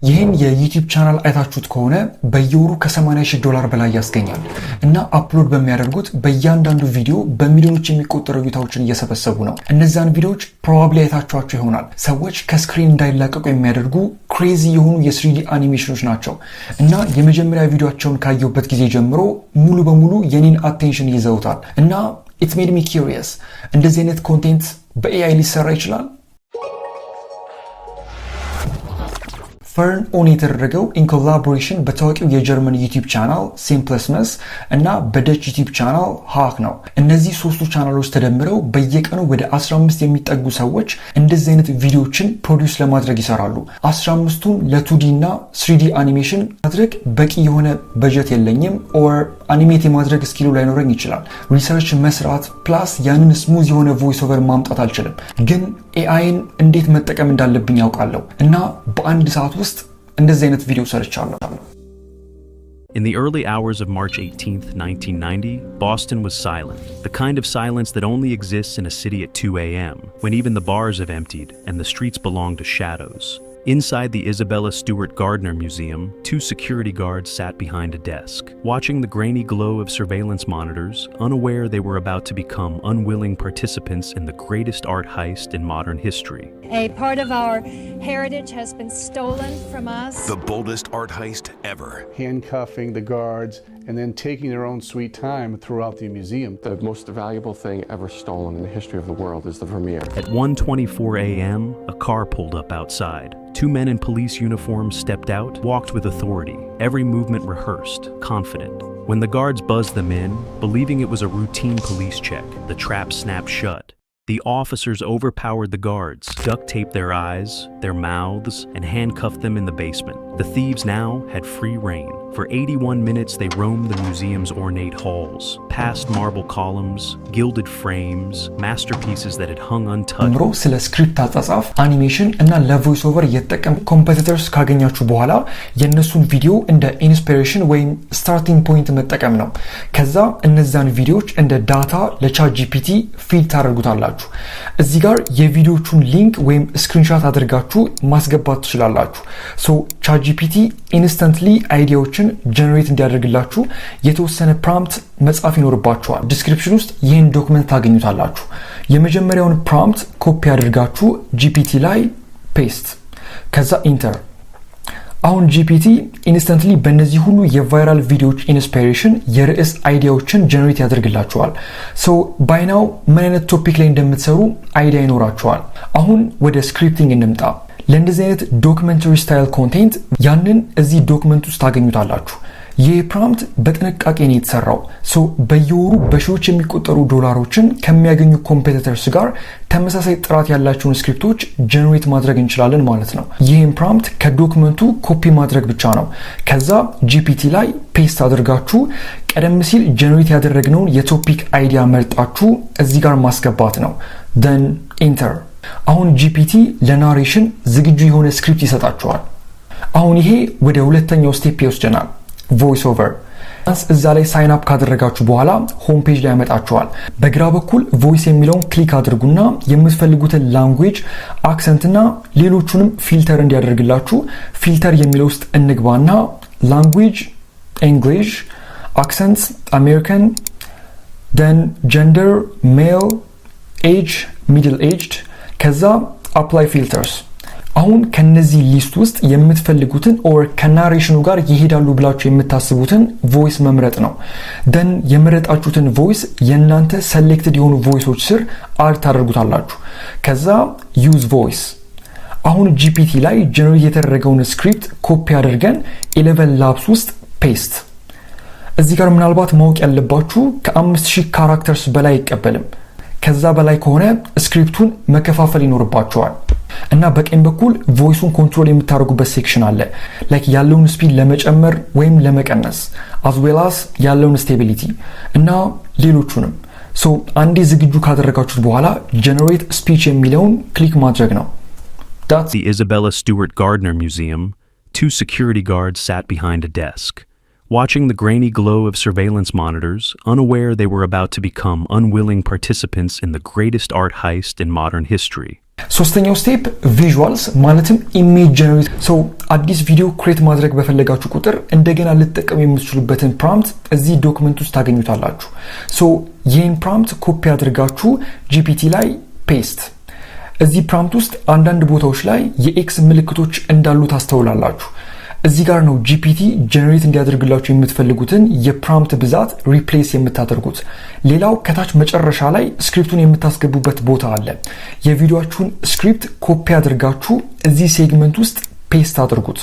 ይህን የዩቲዩብ ቻናል አይታችሁት ከሆነ በየወሩ ከ$80,000 በላይ ያስገኛል እና አፕሎድ በሚያደርጉት በእያንዳንዱ ቪዲዮ በሚሊዮኖች የሚቆጠሩ ቪዲዮዎችን እየሰበሰቡ ነው። እነዛን ቪዲዮዎች ፕሮባብሊ አይታችኋቸው ይሆናል። ሰዎች ከስክሪን እንዳይላቀቁ የሚያደርጉ ክሬዚ የሆኑ የ3D አኒሜሽኖች ናቸው እና የመጀመሪያ ቪዲዮቸውን ካየሁበት ጊዜ ጀምሮ ሙሉ በሙሉ የኔን አቴንሽን ይዘውታል እና ኢት ሜድ ሚ ኪሪየስ እንደዚህ አይነት ኮንቴንት በኤአይ ሊሰራ ይችላል? ፈርን ኦን የተደረገው ኢን ኮላቦሬሽን በታዋቂው የጀርመን ዩቲዩብ ቻናል ሲምፕለስመስ እና በደች ዩቲዩብ ቻናል ሃክ ነው። እነዚህ ሶስቱ ቻናሎች ተደምረው በየቀኑ ወደ 15 የሚጠጉ ሰዎች እንደዚህ አይነት ቪዲዮዎችን ፕሮዲውስ ለማድረግ ይሰራሉ። 15ቱም ለ2D እና 3D አኒሜሽን ማድረግ በቂ የሆነ በጀት የለኝም ኦር አኒሜት የማድረግ ስኪሉ ላይኖረኝ ይችላል። ሪሰርች መስራት ፕላስ ያንን ስሙዝ የሆነ ቮይስ ኦቨር ማምጣት አልችልም። ግን ኤአይን እንዴት መጠቀም እንዳለብኝ ያውቃለሁ እና በአንድ ሰዓት ውስጥ እንደዚህ አይነት ቪዲዮ ሰርቻለሁ። In the early hours of March 18th, 1990, Boston was silent. The kind of silence that only exists in a city at 2 a.m., when even the bars have emptied and the streets belong to shadows. Inside the Isabella Stewart Gardner Museum, 2 security guards sat behind a desk, watching the grainy glow of surveillance monitors, unaware they were about to become unwilling participants in the greatest art heist in modern history. A part of our heritage has been stolen from us. The boldest art heist ever. Handcuffing the guards and then taking their own sweet time throughout the museum. The most valuable thing ever stolen in the history of the world is the Vermeer. At 1:24 a.m., a car pulled up outside. 2 men in police uniforms stepped out, walked with authority, every movement rehearsed, confident. When the guards buzzed them in, believing it was a routine police check, the trap snapped shut. The officers overpowered the guards, duct taped their eyes, their mouths, and handcuffed them in the basement. The thieves now had free rein. For 81 minutes they roamed the museum's ornate halls, past marble columns, gilded frames, masterpieces that had hung untouched. ምሮ ስለ ስክሪፕት አጻጻፍ፣ አኒሜሽን እና ለቮይስ ኦቨር የተጠቀሙ ኮምፒቲተርስ ካገኛችሁ በኋላ የነሱን ቪዲዮ እንደ ኢንስፒሬሽን ወይም ስታርቲንግ ፖይንት መጠቀም ነው። ከዛ እነዛን ቪዲዮዎች እንደ ዳታ ለቻት ጂፒቲ ፊድ ታደርጉታላችሁ። እዚህ ጋር የቪዲዮቹን ሊንክ ወይም ስክሪንሾት አድርጋችሁ ማስገባት ትችላላችሁ። ሶ ቻት ጂፒቲ ኢንስታንትሊ አይዲያዎችን ጀነሬት እንዲያደርግላችሁ የተወሰነ ፕሮምፕት መጻፍ ይኖርባችኋል። ዲስክሪፕሽን ውስጥ ይህን ዶክመንት ታገኙታላችሁ። የመጀመሪያውን ፕሮምፕት ኮፒ አድርጋችሁ ጂፒቲ ላይ ፔስት፣ ከዛ ኢንተር። አሁን ጂፒቲ ኢንስታንትሊ በእነዚህ ሁሉ የቫይራል ቪዲዮዎች ኢንስፒሬሽን የርዕስ አይዲያዎችን ጀነሬት ያደርግላችኋል። ሶ ባይናው ምን አይነት ቶፒክ ላይ እንደምትሰሩ አይዲያ ይኖራችኋል። አሁን ወደ ስክሪፕቲንግ እንምጣ። ለእንደዚህ አይነት ዶክመንተሪ ስታይል ኮንቴንት ያንን እዚህ ዶክመንት ውስጥ ታገኙታላችሁ። ይህ ፕሮምፕት በጥንቃቄ ነው የተሰራው። ሶ በየወሩ በሺዎች የሚቆጠሩ ዶላሮችን ከሚያገኙ ኮምፒቲተርስ ጋር ተመሳሳይ ጥራት ያላቸውን ስክሪፕቶች ጀነሬት ማድረግ እንችላለን ማለት ነው። ይህም ፕሮምፕት ከዶክመንቱ ኮፒ ማድረግ ብቻ ነው። ከዛ ጂፒቲ ላይ ፔስት አድርጋችሁ ቀደም ሲል ጀነሬት ያደረግነውን የቶፒክ አይዲያ መርጣችሁ እዚህ ጋር ማስገባት ነው። ደን ኢንተር። አሁን ጂፒቲ ለናሬሽን ዝግጁ የሆነ ስክሪፕት ይሰጣችኋል። አሁን ይሄ ወደ ሁለተኛው ስቴፕ ይወስደናል፣ ቮይስ ኦቨር። እዛ ላይ ሳይን አፕ ካደረጋችሁ በኋላ ሆም ፔጅ ላይ ያመጣችኋል። በግራ በኩል ቮይስ የሚለውን ክሊክ አድርጉና የምትፈልጉትን ላንጉዌጅ፣ አክሰንት እና ሌሎቹንም ፊልተር እንዲያደርግላችሁ ፊልተር የሚለው ውስጥ እንግባና ላንጉዌጅ እንግሊሽ፣ አክሰንት አሜሪካን፣ ደን ጀንደር ሜል፣ ኤጅ ሚድል ኤጅድ፣ ከዛ አፕላይ ፊልተርስ። አሁን ከነዚህ ሊስት ውስጥ የምትፈልጉትን ኦር ከናሬሽኑ ጋር ይሄዳሉ ብላችሁ የምታስቡትን ቮይስ መምረጥ ነው። ደን የመረጣችሁትን ቮይስ የእናንተ ሰሌክትድ የሆኑ ቮይሶች ስር አድ ታደርጉታላችሁ። ከዛ ዩዝ ቮይስ። አሁን ጂፒቲ ላይ ጀነሬት የተደረገውን ስክሪፕት ኮፒ አድርገን 11 ላብስ ውስጥ ፔስት። እዚህ ጋር ምናልባት ማወቅ ያለባችሁ ከ5000 ካራክተርስ በላይ አይቀበልም። ከዛ በላይ ከሆነ ስክሪፕቱን መከፋፈል ይኖርባችኋል። እና በቀኝ በኩል ቮይሱን ኮንትሮል የምታደርጉበት ሴክሽን አለ፣ ላይክ ያለውን ስፒድ ለመጨመር ወይም ለመቀነስ as well as ያለውን ስቴቢሊቲ እና ሌሎቹንም። ሶ አንዴ ዝግጁ ካደረጋችሁት በኋላ ጀነሬት ስፒች የሚለውን ክሊክ ማድረግ ነው። The Isabella Stewart Gardner Museum, 2 security guards sat behind a desk, watching the grainy glow of surveillance monitors, unaware they were about to become unwilling participants in the greatest art heist in modern history. ሶስተኛው ስቴፕ ቪዥዋልስ ማለትም ኢሜጅ ጀነሬት ሰው አዲስ ቪዲዮ ክሬት ማድረግ በፈለጋችሁ ቁጥር እንደገና ልትጠቀሙ የምትችሉበትን ፕሮምፕት እዚህ ዶክመንት ውስጥ ታገኙታላችሁ። ሶ ይህን ፕሮምፕት ኮፒ አድርጋችሁ ጂፒቲ ላይ ፔስት። እዚህ ፕሮምፕት ውስጥ አንዳንድ ቦታዎች ላይ የኤክስ ምልክቶች እንዳሉ ታስተውላላችሁ። እዚህ ጋር ነው ጂፒቲ ጀነሬት እንዲያደርግላችሁ የምትፈልጉትን የፕሮምፕት ብዛት ሪፕሌስ የምታደርጉት። ሌላው ከታች መጨረሻ ላይ ስክሪፕቱን የምታስገቡበት ቦታ አለ። የቪዲዮአችሁን ስክሪፕት ኮፒ አድርጋችሁ እዚህ ሴግመንት ውስጥ ፔስት አድርጉት።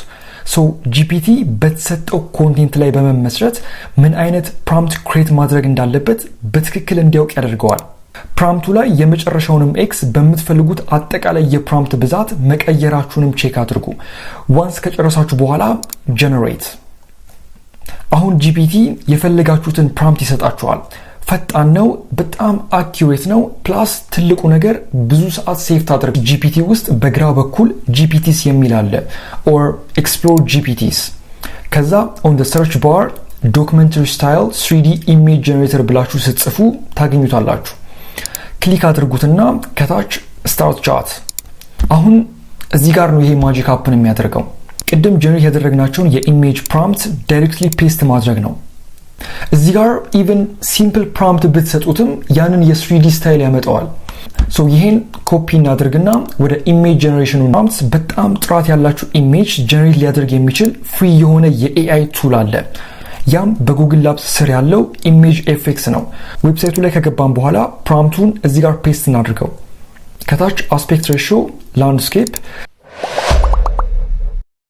ሶ ጂፒቲ በተሰጠው ኮንቴንት ላይ በመመስረት ምን አይነት ፕሮምፕት ክሬት ማድረግ እንዳለበት በትክክል እንዲያውቅ ያደርገዋል። ፕሮምፕቱ ላይ የመጨረሻውንም ኤክስ በምትፈልጉት አጠቃላይ የፕሮምፕት ብዛት መቀየራችሁንም ቼክ አድርጉ። ዋንስ ከጨረሳችሁ በኋላ ጀነሬት። አሁን ጂፒቲ የፈለጋችሁትን ፕሮምፕት ይሰጣችኋል። ፈጣን ነው፣ በጣም አኪዩሬት ነው። ፕላስ ትልቁ ነገር ብዙ ሰዓት ሴቭ ታደርግ። ጂፒቲ ውስጥ በግራ በኩል ጂፒቲስ የሚል አለ ኦር ኤክስፕሎር ጂፒቲስ። ከዛ ኦን ዘ ሰርች ባር ዶክመንተሪ ስታይል 3D ኢሜጅ ጀነሬተር ብላችሁ ስትጽፉ ታገኙታላችሁ። ክሊክ አድርጉትና ከታች ስታርት ቻት። አሁን እዚህ ጋር ነው ይሄ ማጂክ አፕን የሚያደርገው። ቅድም ጀነሬት ያደረግናቸውን የኢሜጅ ፕሮምፕት ዳይሬክትሊ ፔስት ማድረግ ነው። እዚህ ጋር ኢቭን ሲምፕል ፕሮምፕት ብትሰጡትም ያንን የ3D ስታይል ያመጣዋል። ሶ ይሄን ኮፒ እናድርግና ወደ ኢሜጅ ጀነሬሽኑ ፕሮምፕትስ በጣም ጥራት ያላችሁ ኢሜጅ ጀነሬት ሊያደርግ የሚችል ፍሪ የሆነ የኤአይ ቱል አለ። ያም በጉግል ላብስ ስር ያለው ኢሜጅ ኤፍኤክስ ነው። ዌብሳይቱ ላይ ከገባን በኋላ ፕሮምፕቱን እዚህ ጋር ፔስት እናድርገው። ከታች አስፔክት ሬሽዮ ላንድስኬፕ